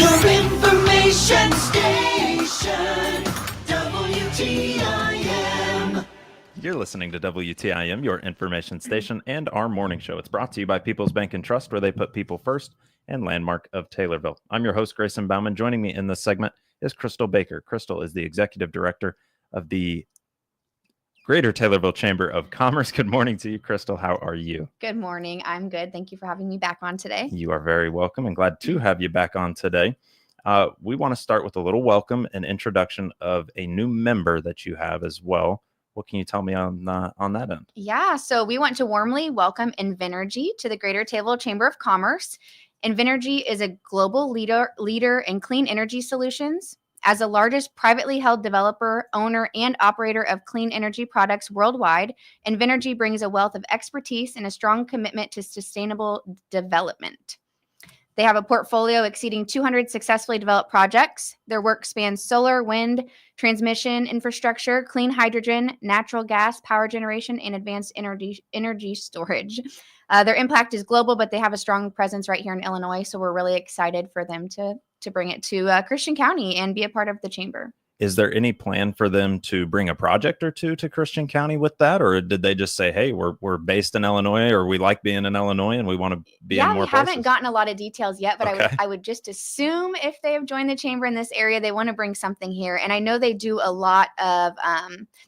Your information station, WTIM. You're listening to WTIM, your information station, and our morning show. It's brought to you by People's Bank and Trust, where they put people first, and Landmark of Taylorville. I'm your host, Grayson Bauman. Joining me in this segment is Crystal Baker. Crystal is the Executive Director of the Greater Taylorville Chamber of Commerce. Good morning to you, Crystal. How are you? Good morning. I'm good. Thank you for having me back on today. You are very welcome and glad to have you back on today. We want to start with a little welcome and introduction of a new member that you have as well. What can you tell me on that end? Yeah, so we want to warmly welcome Invenergy to the Greater Taylorville Chamber of Commerce. Invenergy is a global leader in clean energy solutions. As the largest privately held developer, owner, and operator of clean energy products worldwide, Invenergy brings a wealth of expertise and a strong commitment to sustainable development. They have a portfolio exceeding 200 successfully developed projects. Their work spans solar, wind, transmission infrastructure, clean hydrogen, natural gas, power generation, and advanced energy storage. Their impact is global, but they have a strong presence right here in Illinois, so we're really excited for them to bring it to Christian County and be a part of the chamber. Is there any plan for them to bring a project or two to Christian County with that? Or did they just say, hey, we're based in Illinois, or we like being in Illinois and we want to be in more places? Yeah, we haven't gotten a lot of details yet, but Okay. I would just assume if they have joined the chamber in this area, they want to bring something here. And I know they do a lot of,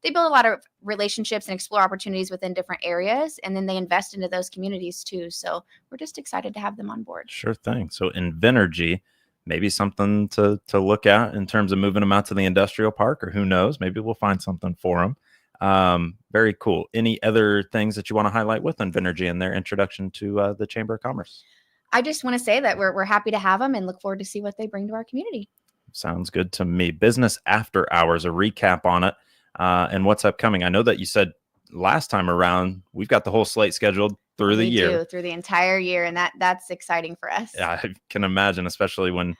they build a lot of relationships and explore opportunities within different areas. And then they invest into those communities too. So we're just excited to have them on board. Sure thing. So Invenergy, maybe something to look at in terms of moving them out to the industrial park, or who knows, maybe we'll find something for them. Very cool. Any other things that you want to highlight with Invenergy and their introduction to the Chamber of Commerce? I just want to say that we're happy to have them and look forward to see what they bring to our community. Sounds good to me. Business After Hours, a recap on it and what's upcoming. I know that you said last time around, we've got the whole slate scheduled through the year. Through the entire year, and that's exciting for us. Yeah, I can imagine, especially when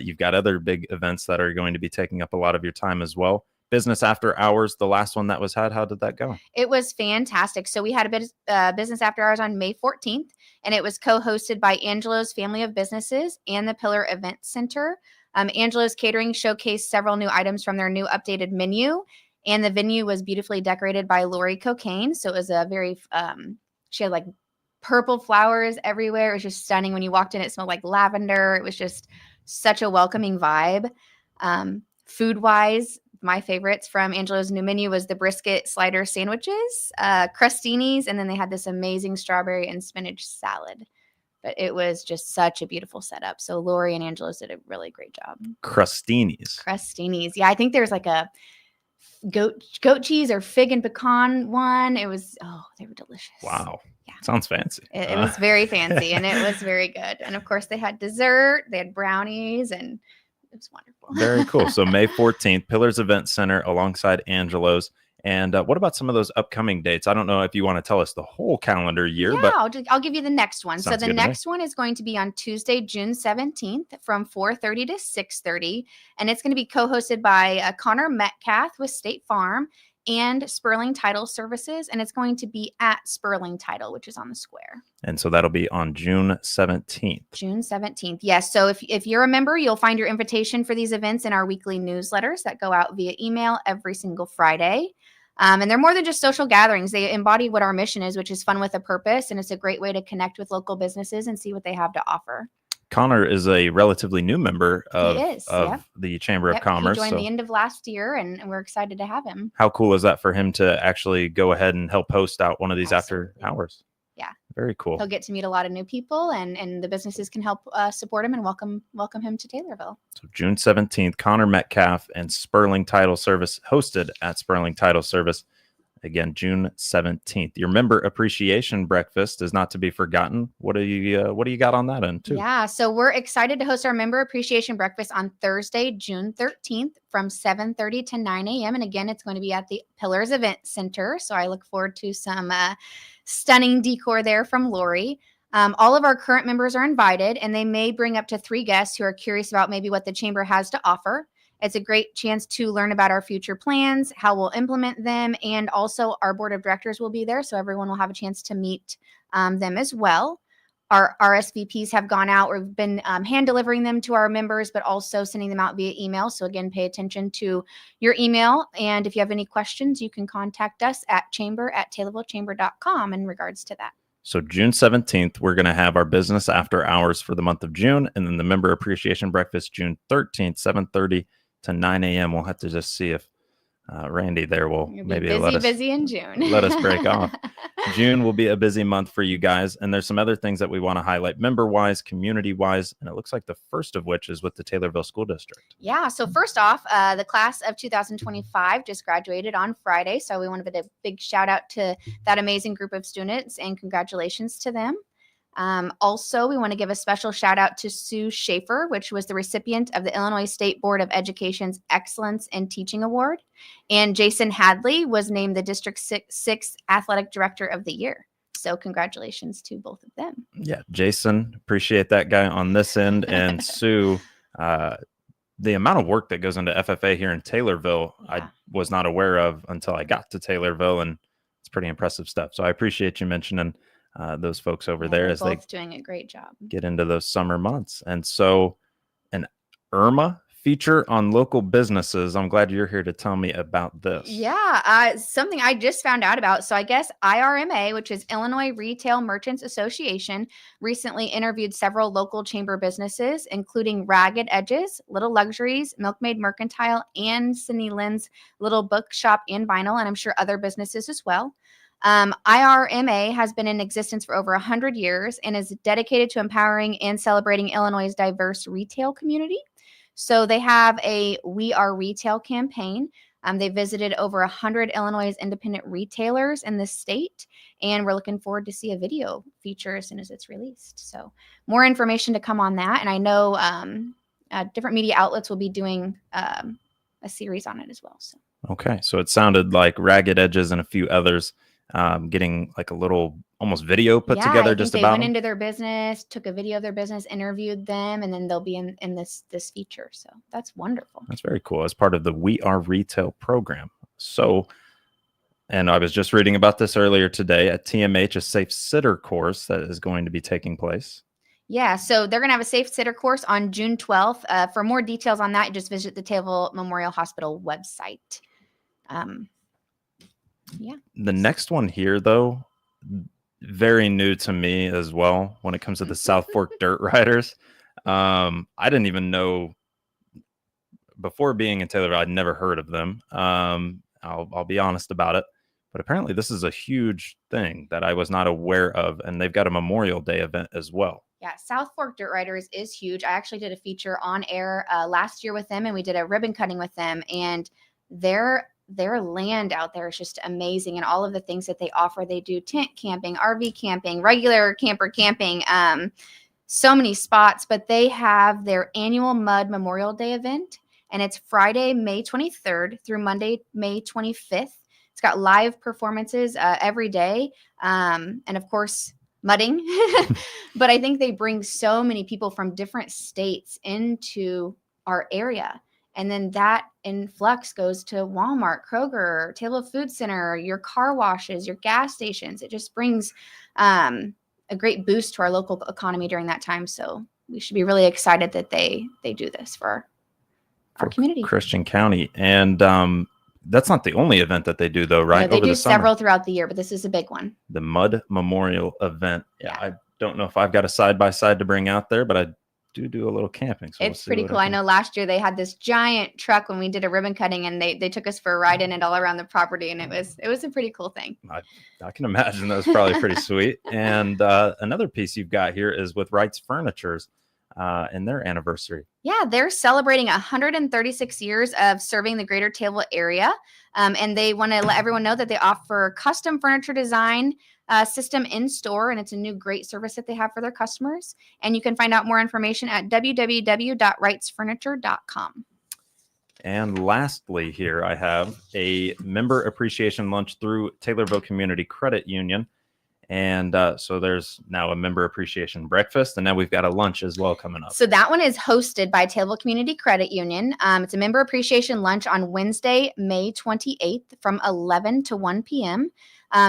you've got other big events that are going to be taking up a lot of your time as well. Business After Hours, the last one that was had, how did that go? It was fantastic. So we had a bit Business After Hours on May 14th, and it was co-hosted by Angelo's Family of Businesses and the Pillar Event Center. Angelo's Catering showcased several new items from their new updated menu, and the venue was beautifully decorated by Lori Cocaine. So it was a very, she had like purple flowers everywhere. It was just stunning. When you walked in, it smelled like lavender. It was just such a welcoming vibe. Food-wise, my favorites from Angelo's new menu was the brisket slider sandwiches, crustinis, and then they had this amazing strawberry and spinach salad. But it was just such a beautiful setup. So Lori and Angelo's did a really great job. Crustinis. Yeah, I think there's like a goat cheese or fig and pecan one. It was, they were delicious. Wow. Yeah. Sounds fancy. It was very fancy, and it was very good. And of course they had dessert, they had brownies, and it was wonderful. Very cool. So May 14th, Pillars Event Center alongside Angelo's. And what about some of those upcoming dates? I don't know if you want to tell us the whole calendar year, but I'll give you the next one. So Sounds the good to me. next one is going to be on Tuesday, June 17th from 4:30 to 6:30. And it's going to be co-hosted by Connor Metcalf with State Farm and Sperling Title Services. And it's going to be at Sperling Title, which is on the square. and so that'll be on June 17th. June 17th. Yes. So if you're a member, you'll find your invitation for these events in our weekly newsletters that go out via email every single Friday. And they're more than just social gatherings. They embody what our mission is, which is fun with a purpose. And it's a great way to connect with local businesses and see what they have to offer. Connor is a relatively new member of the Chamber of Commerce. He joined the end of last year, and we're excited to have him. How cool is that for him to actually go ahead and help host out one of these after hours? Yeah. Very cool. He'll get to meet a lot of new people, and the businesses can help support him and welcome him to Taylorville. So June 17th, Connor Metcalf and Sperling Title Service, hosted at Sperling Title Service. Again, June 17th. Your member appreciation breakfast is not to be forgotten. What do you got on that end too? Yeah, so we're excited to host our member appreciation breakfast on Thursday, June 13th from 7:30 to 9 a.m. And again, it's going to be at the Pillars Event Center. So I look forward to some stunning decor there from Lori. All of our current members are invited, and they may bring up to 3 guests who are curious about maybe what the chamber has to offer. It's a great chance to learn about our future plans, how we'll implement them, and also our board of directors will be there, so everyone will have a chance to meet them as well. Our RSVPs have gone out. We've been hand delivering them to our members, but also sending them out via email. So again, pay attention to your email. And if you have any questions, you can contact us at chamber@taylorvillechamber.com in regards to that. So June 17th, we're going to have our business after hours for the month of June, and then the member appreciation breakfast June 13th, 7:30 to 9 a.m. We'll have to just see if Randy there will You'll maybe be busy in June. let us break off. June will be a busy month for you guys, and there's some other things that we want to highlight member-wise, community-wise, and it looks like the first of which is with the Taylorville School District. Yeah, so first off, the class of 2025 just graduated on Friday, so we want to give a big shout out to that amazing group of students and congratulations to them. Also, we want to give a special shout out to Sue Schaefer, which was the recipient of the Illinois State Board of Education's Excellence in Teaching Award. And Jason Hadley was named the District 6 Athletic Director of the Year. So congratulations to both of them. Yeah, Jason, appreciate that guy on this end. And Sue, the amount of work that goes into FFA here in Taylorville, Yeah. I was not aware of until I got to Taylorville, and it's pretty impressive stuff. So I appreciate you mentioning those folks over there they're as they both doing a great job. get into those summer months. And so an IRMA feature on local businesses. I'm glad you're here to tell me about this. Yeah, something I just found out about. So I guess IRMA, which is Illinois Retail Merchants Association, recently interviewed several local chamber businesses, including Ragged Edges, Little Luxuries, Milkmaid Mercantile, and Cindy Lynn's Little Bookshop and Vinyl, and I'm sure other businesses as well. IRMA has been in existence for over 100 years and is dedicated to empowering and celebrating Illinois' diverse retail community. So they have a We Are Retail campaign. They visited over 100 Illinois independent retailers in the state, and we're looking forward to see a video feature as soon as it's released. So more information to come on that. And I know different media outlets will be doing a series on it as well. So. Okay, so it sounded like Ragged Edges and a few others getting like a little almost video put together. I just think about they went them. into their business, took a video of their business, interviewed them, and then they'll be in this feature. So that's wonderful. That's very cool. As part of the We Are Retail program. So, and I was just reading about this earlier today at TMH, a Safe Sitter course that is going to be taking place. Yeah, so they're going to have a Safe Sitter course on June 12th. For more details on that, just visit the Taylorville Memorial Hospital website. Yeah. The next one here, though, very new to me as well when it comes to the South Fork Dirt Riders. I didn't even know before being in Taylorville, I'd never heard of them. I'll be honest about it. But apparently this is a huge thing that I was not aware of. And they've got a Memorial Day event as well. Yeah, South Fork Dirt Riders is huge. I actually did a feature on air last year with them, and we did a ribbon cutting with them. And their land out there is just amazing, and all of the things that they offer. They do tent camping, RV camping, regular camper camping, so many spots. But they have their annual Mud Memorial Day event, and it's Friday, May 23rd through Monday, May 25th. It's got live performances every day, and of course, mudding. But I think they bring so many people from different states into our area. And then that influx goes to Walmart, Kroger, Taylor Food Center, your car washes, your gas stations. It just brings a great boost to our local economy during that time. So we should be really excited that they do this for our community. Christian County. And that's not the only event that they do, though, right? Yeah, they Over do the summer. several throughout the year, but this is a big one. The Mud Memorial event. Yeah, Yeah. I don't know if I've got a side-by-side to bring out there, but I do a little camping. So It's pretty cool. I know last year they had this giant truck when we did a ribbon cutting, and they took us for a ride in it all around the property, and it was a pretty cool thing. I can imagine that was probably pretty sweet. And another piece you've got here is with Wright's Furnitures and their anniversary. Yeah, they're celebrating 136 years of serving the greater Taylorville area. And they want to let everyone know that they offer custom furniture design system in store, and it's a new great service that they have for their customers. And you can find out more information at www.wrightsfurniture.com. And lastly, here I have a member appreciation lunch through Taylorville Community Credit Union. And so there's now a member appreciation breakfast, and now we've got a lunch as well coming up. So that one is hosted by Taylorville Community Credit Union. It's a member appreciation lunch on Wednesday, May 28th from 11 to 1 p.m.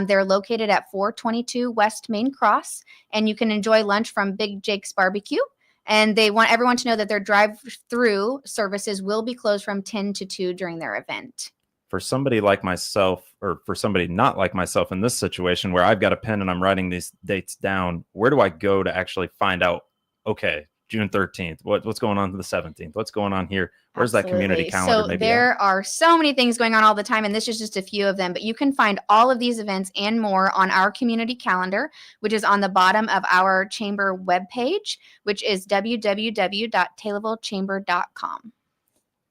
They're located at 422 West Main Cross, and you can enjoy lunch from Big Jake's Barbecue. And they want everyone to know that their drive-through services will be closed from 10 to 2 during their event. For somebody like myself, or for somebody not like myself in this situation where I've got a pen and I'm writing these dates down, where do I go to actually find out, okay, June 13th, what's going on the 17th? What's going on here? Where's that community calendar? So maybe there are so many things going on all the time, and this is just a few of them, but you can find all of these events and more on our community calendar, which is on the bottom of our chamber webpage, which is www.taylorvillechamber.com.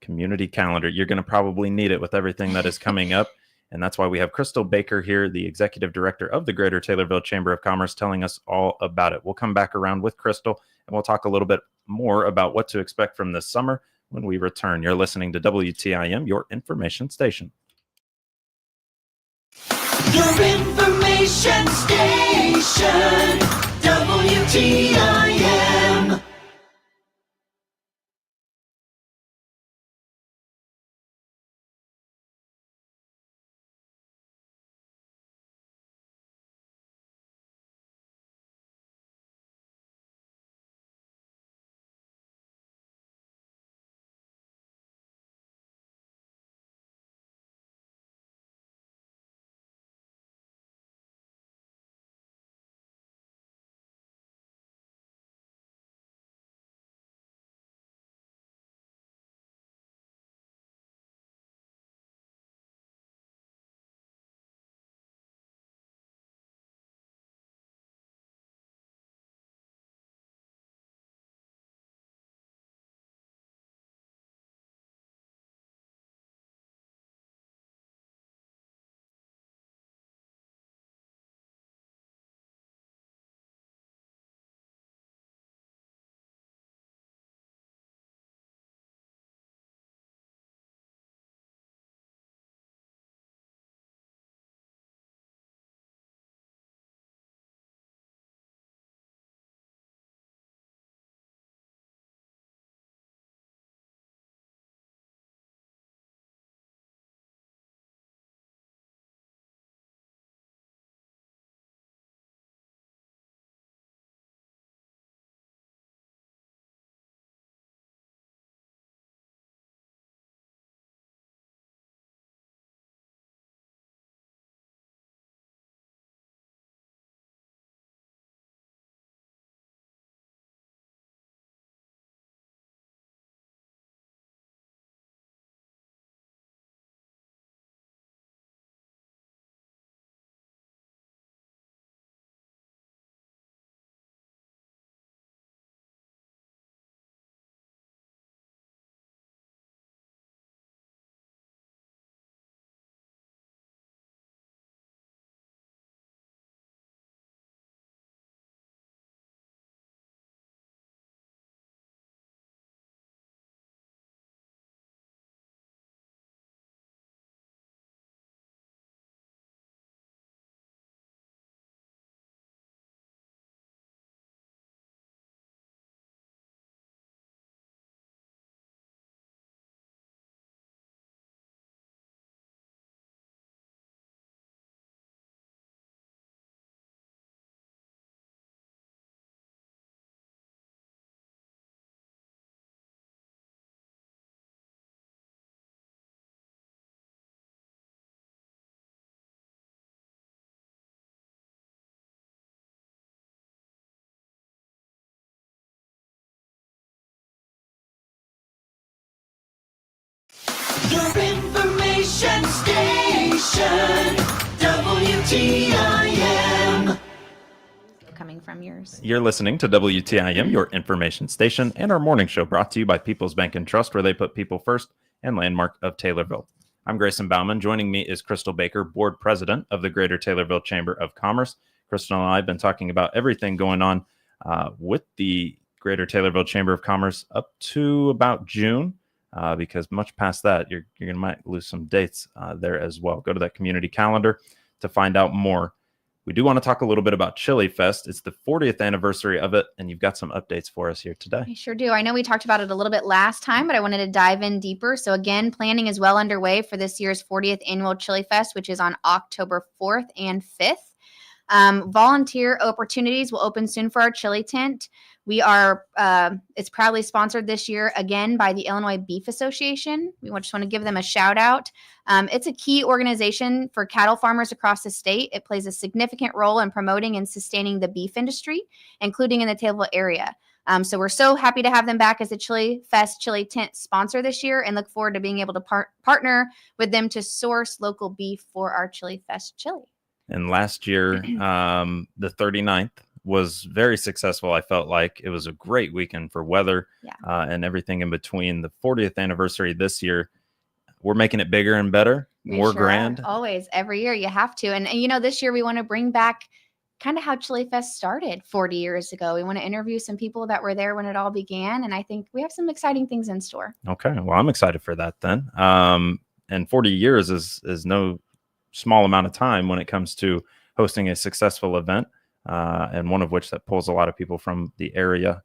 Community calendar. You're going to probably need it with everything that is coming up. And that's why we have Crystal Baker here, the executive director of the Greater Taylorville Chamber of Commerce, telling us all about it. We'll come back around with Crystal and we'll talk a little bit more about what to expect from this summer when we return. You're listening to WTIM, your information station. Your information station, WTIM. Your information station, WTIM. Coming from yours. You're listening to WTIM, your information station, and our morning show brought to you by People's Bank and Trust, where they put people first, and Landmark of Taylorville. I'm Grayson Bauman. Joining me is Crystal Baker, board president of the Greater Taylorville Chamber of Commerce. Crystal and I have been talking about everything going on with the Greater Taylorville Chamber of Commerce up to about June, because much past that, you're going to might lose some dates there as well. Go to that community calendar to find out more. We do want to talk a little bit about Chili Fest. It's the 40th anniversary of it, and you've got some updates for us here today. I sure do. I know we talked about it a little bit last time, but I wanted to dive in deeper. So again, planning is well underway for this year's 40th annual Chili Fest, which is on October 4th and 5th. Volunteer opportunities will open soon for our chili tent. We are, it's proudly sponsored this year again by the Illinois Beef Association. We just want to give them a shout out. It's a key organization for cattle farmers across the state. It plays a significant role in promoting and sustaining the beef industry, including in the Taylorville area. So we're so happy to have them back as a Chili Fest Chili Tent sponsor this year and look forward to being able to partner with them to source local beef for our Chili Fest chili. And last year, the 39th was very successful. I felt like it was a great weekend for weather and everything in between. The 40th anniversary this year, we're making it bigger and better, more grand. Always, every year you have to. And you know, this year we want to bring back kind of how Chili Fest started 40 years ago. We want to interview some people that were there when it all began. And I think we have some exciting things in store. Okay. Well, I'm excited for that then. And 40 years is no small amount of time when it comes to hosting a successful event, and one of which that pulls a lot of people from the area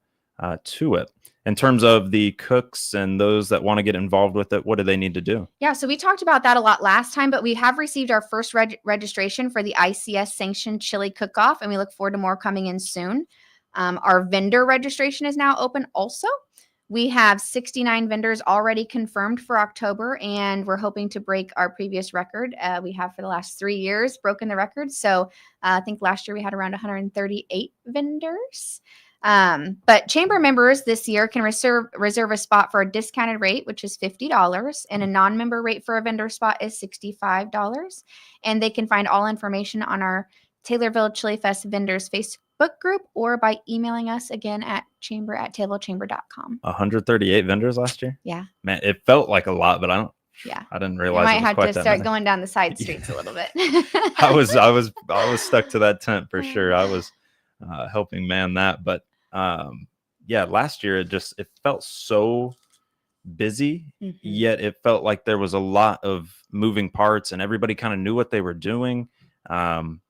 to it. In terms of the cooks and those that want to get involved with it, what do they need to do? Yeah, so we talked about that a lot last time, but we have received our first registration for the ICS sanctioned chili cook-off, and we look forward to more coming in soon. Our vendor registration is now open also. We have 69 vendors already confirmed for October, and we're hoping to break our previous record. We have for the last 3 years broken the record. So I think last year we had around 138 vendors. But chamber members this year can reserve a spot for a discounted rate, which is $50, and a non-member rate for a vendor spot is $65. And they can find all information on our Taylorville Chili Fest vendors Facebook group or by emailing us again at chamber@tablewchamber.com. 138 vendors last year? Yeah. Man, it felt like a lot, but I didn't You realize might it was have quite to that start many. going down the side streets a little bit. I was stuck to that tent for sure. I was helping man that, but last year it felt so busy, yet it felt like there was a lot of moving parts and everybody kind of knew what they were doing.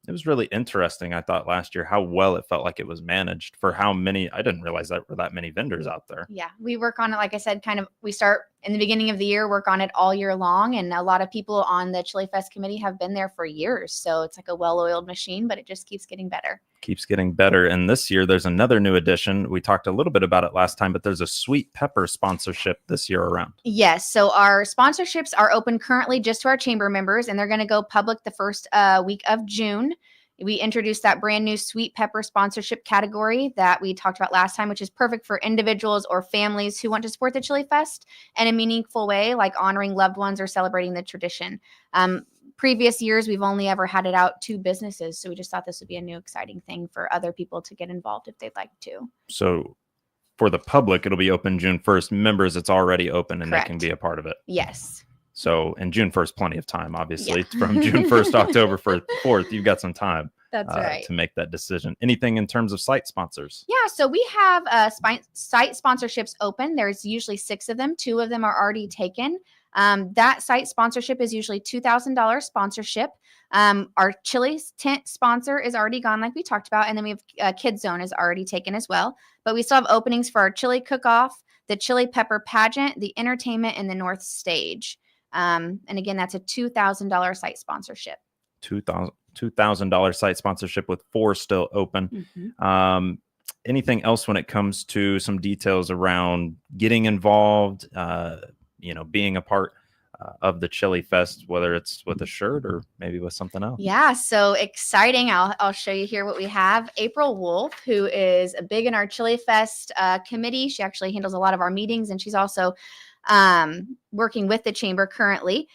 It was really interesting. I thought last year how well it felt like it was managed for how many. I didn't realize that were that many vendors out there. Yeah, we work on it. Like I said, we start in the beginning of the year, work on it all year long. And a lot of people on the Chili Fest committee have been there for years. So it's like a well-oiled machine, but it just keeps getting better. Keeps getting better. And this year there's another new addition. We talked a little bit about it last time, but there's a sweet pepper sponsorship this year around. Yes. So our sponsorships are open currently just to our chamber members, and they're going to go public the first week of June. We introduced that brand new sweet pepper sponsorship category that we talked about last time, which is perfect for individuals or families who want to support the Chili Fest in a meaningful way, like honoring loved ones or celebrating the tradition. Previous years, we've only ever had it out to businesses. So we just thought this would be a new exciting thing for other people to get involved if they'd like to. So for the public, it'll be open June 1st. Members, it's already open and Correct. They can be a part of it. Yes. So, and June 1st, plenty of time, obviously. From June 1st to October 4th, you've got some time to make that decision. Anything in terms of site sponsors? Yeah, so we have site sponsorships open. There's usually 6 of them. 2 of them are already taken. That site sponsorship is usually $2,000 sponsorship. Our chili tent sponsor is already gone, like we talked about. And then we have Kids Zone is already taken as well. But we still have openings for our chili cook-off, the chili pepper pageant, the entertainment, and the North Stage. And again, that's a $2,000 site sponsorship. $2,000 site sponsorship with 4 still open. Anything else when it comes to some details around getting involved, being a part of the Chili Fest, whether it's with a shirt or maybe with something else? Yeah, so exciting. I'll show you here what we have. April Wolf, who is big in our Chili Fest committee. She actually handles a lot of our meetings, and she's also working with the chamber currently.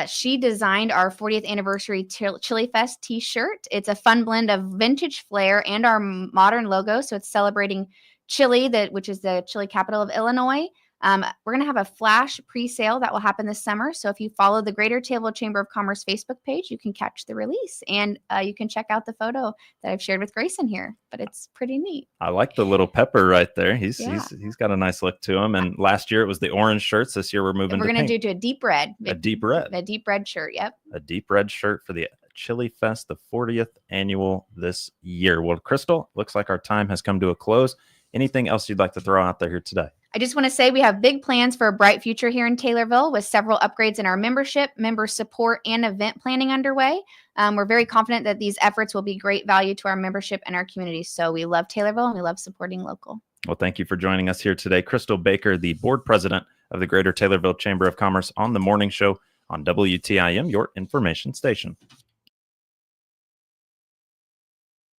She designed our 40th anniversary Chili Fest t-shirt. It's a fun blend of vintage flair and our modern logo. So it's celebrating Chili, which is the chili capital of Illinois. We're going to have a flash pre-sale that will happen this summer. So if you follow the Greater Taylorville Chamber of Commerce Facebook page, you can catch the release, and you can check out the photo that I've shared with Grayson here, but it's pretty neat. I like the little pepper right there. He's got a nice look to him. And last year it was the orange shirts. This year we're moving to pink. We're going to do a deep red. A deep red. A deep red shirt. Yep. A deep red shirt for the Chili Fest, the 40th annual this year. Well, Crystal, looks like our time has come to a close. Anything else you'd like to throw out there here today? I just want to say we have big plans for a bright future here in Taylorville with several upgrades in our membership, member support, and event planning underway. We're very confident that these efforts will be great value to our membership and our community. So we love Taylorville and we love supporting local. Well, thank you for joining us here today. Crystal Baker, the board president of the Greater Taylorville Chamber of Commerce, on the morning show on WTIM, your information station.